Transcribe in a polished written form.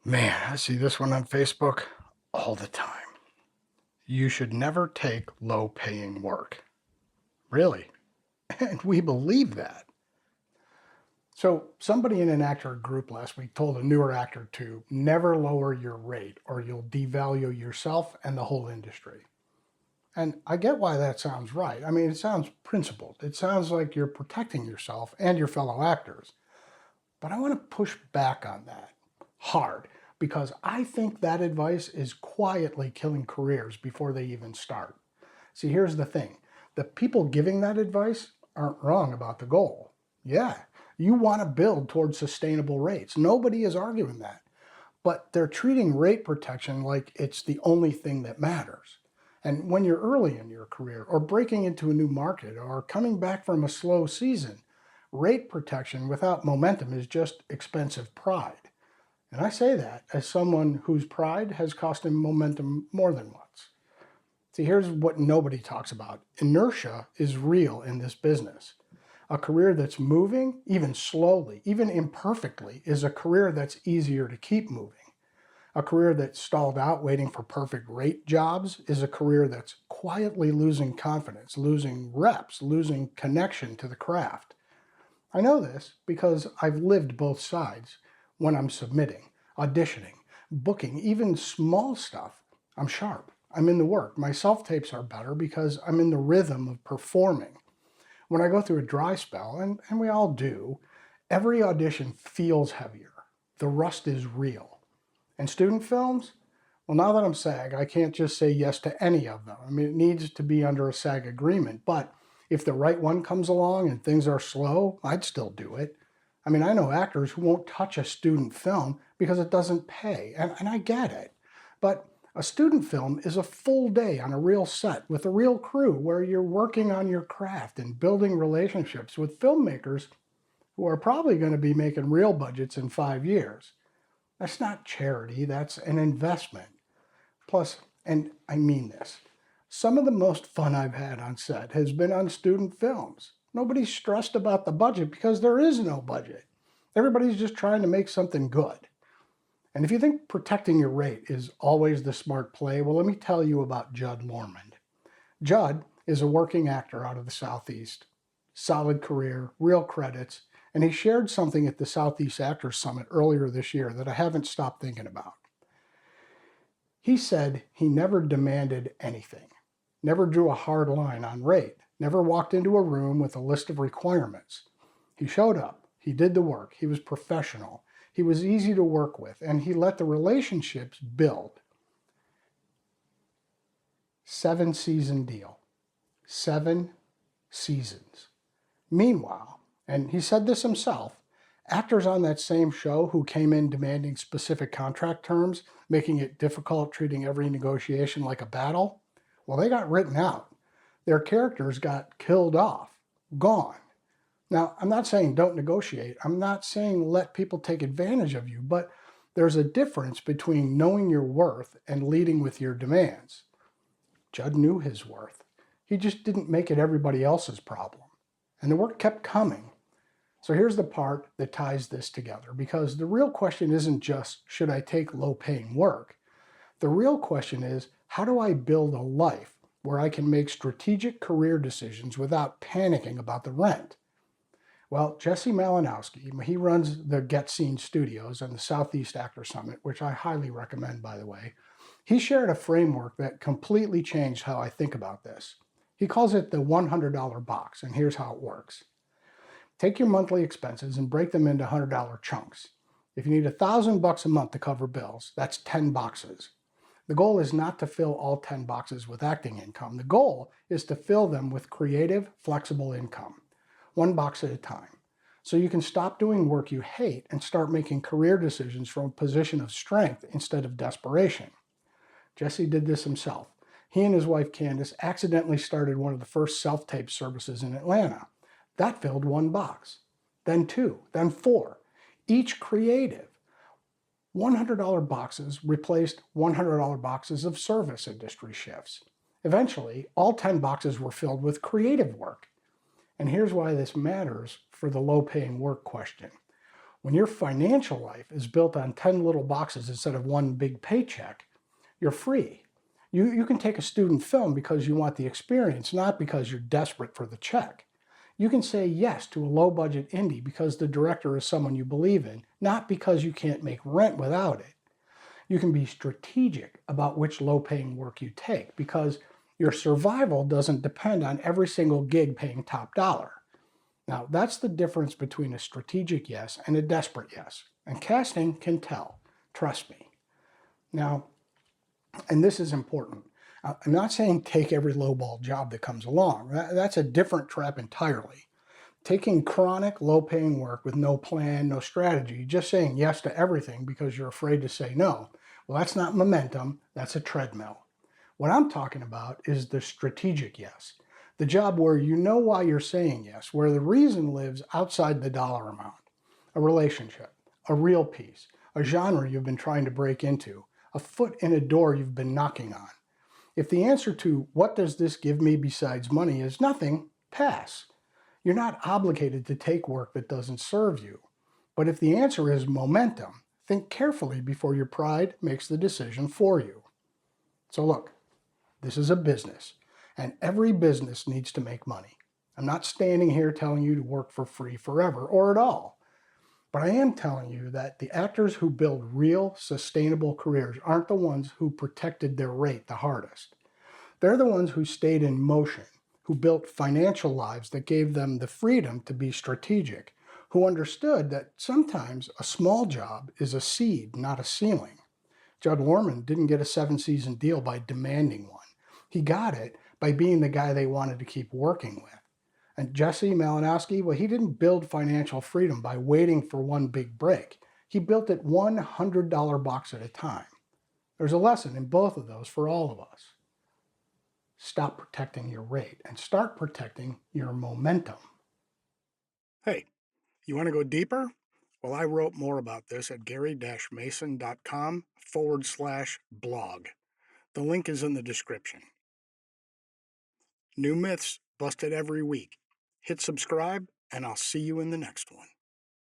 Man, I see this one on Facebook all the time. You should never take low paying work. Really? And we believe that. So, somebody in an actor group last week told a newer actor to never lower your rate or you'll devalue yourself and the whole industry. And I get why that sounds right. I mean, it sounds principled. It sounds like you're protecting yourself and your fellow actors. But I want to push back on that hard because I think that advice is quietly killing careers before they even start. See, here's the thing. The people giving that advice aren't wrong about the goal. Yeah, you want to build towards sustainable rates. Nobody is arguing that. But they're treating rate protection like it's the only thing that matters. And when you're early in your career or breaking into a new market or coming back from a slow season, rate protection without momentum is just expensive pride. And I say that as someone whose pride has cost him momentum more than once. See, here's what nobody talks about. Inertia is real in this business. A career that's moving, even slowly, even imperfectly, is a career that's easier to keep moving. A career that's stalled out waiting for perfect rate jobs is a career that's quietly losing confidence, losing reps, losing connection to the craft. I know this because I've lived both sides when I'm submitting, auditioning, booking, even small stuff. I'm sharp. I'm in the work. My self-tapes are better because I'm in the rhythm of performing. When I go through a dry spell, and we all do, every audition feels heavier. The rust is real. And student films? Well, now that I'm SAG, I can't just say yes to any of them. I mean, it needs to be under a SAG agreement, but if the right one comes along and things are slow, I'd still do it. I mean, I know actors who won't touch a student film because it doesn't pay, and I get it. But a student film is a full day on a real set with a real crew where you're working on your craft and building relationships with filmmakers who are probably going to be making real budgets in 5 years. That's not charity, that's an investment. Plus, and I mean this, some of the most fun I've had on set has been on student films. Nobody's stressed about the budget because there is no budget. Everybody's just trying to make something good. And if you think protecting your rate is always the smart play, well, let me tell you about Judd Lormand. Judd is a working actor out of the Southeast. Solid career, real credits, and he shared something at the Southeast Actors Summit earlier this year that I haven't stopped thinking about. He said he never demanded anything, never drew a hard line on rate, never walked into a room with a list of requirements. He showed up, he did the work, he was professional, he was easy to work with, and he let the relationships build. 7-season deal. 7 seasons. Meanwhile, and he said this himself, actors on that same show who came in demanding specific contract terms, making it difficult, treating every negotiation like a battle, well, they got written out. Their characters got killed off, gone. Now, I'm not saying don't negotiate. I'm not saying let people take advantage of you, but there's a difference between knowing your worth and leading with your demands. Judd knew his worth. He just didn't make it everybody else's problem. And the work kept coming. So here's the part that ties this together, because the real question isn't just, should I take low-paying work? The real question is, how do I build a life where I can make strategic career decisions without panicking about the rent? Well, Jesse Malinowski, he runs the Get Seen Studios and the Southeast Actor Summit, which I highly recommend, by the way. He shared a framework that completely changed how I think about this. He calls it the $100 box, and here's how it works. Take your monthly expenses and break them into $100 chunks. If you need $1,000 a month to cover bills, that's 10 boxes. The goal is not to fill all 10 boxes with acting income. The goal is to fill them with creative, flexible income, one box at a time. So you can stop doing work you hate and start making career decisions from a position of strength instead of desperation. Jesse did this himself. He and his wife Candace accidentally started one of the first self-tape services in Atlanta. That filled one box, then 2, then 4, each creative. $100 boxes replaced $100 boxes of service industry shifts. Eventually, all 10 boxes were filled with creative work. And here's why this matters for the low-paying work question. When your financial life is built on 10 little boxes instead of one big paycheck, you're free. You can take a student film because you want the experience, not because you're desperate for the check. You can say yes to a low budget indie because the director is someone you believe in, not because you can't make rent without it. You can be strategic about which low paying work you take because your survival doesn't depend on every single gig paying top dollar. Now, that's the difference between a strategic yes and a desperate yes. And casting can tell. Trust me. Now, and this is important. I'm not saying take every lowball job that comes along. That's a different trap entirely. Taking chronic, low paying work with no plan, no strategy, just saying yes to everything because you're afraid to say no, well, that's not momentum, that's a treadmill. What I'm talking about is the strategic yes, the job where you know why you're saying yes, where the reason lives outside the dollar amount. A relationship, a real piece, a genre you've been trying to break into, a foot in a door you've been knocking on. If the answer to what does this give me besides money is nothing, pass. You're not obligated to take work that doesn't serve you. But if the answer is momentum, think carefully before your pride makes the decision for you. So look, this is a business, and every business needs to make money. I'm not standing here telling you to work for free forever or at all. But I am telling you that the actors who build real, sustainable careers aren't the ones who protected their rate the hardest. They're the ones who stayed in motion, who built financial lives that gave them the freedom to be strategic, who understood that sometimes a small job is a seed, not a ceiling. Judd Lormand didn't get a 7-season deal by demanding one. He got it by being the guy they wanted to keep working with. And Jesse Malinowski, well, he didn't build financial freedom by waiting for one big break. He built it $100 box at a time. There's a lesson in both of those for all of us. Stop protecting your rate and start protecting your momentum. Hey, you want to go deeper? Well, I wrote more about this at gary-mason.com/blog. The link is in the description. New myths busted every week. Hit subscribe, and I'll see you in the next one.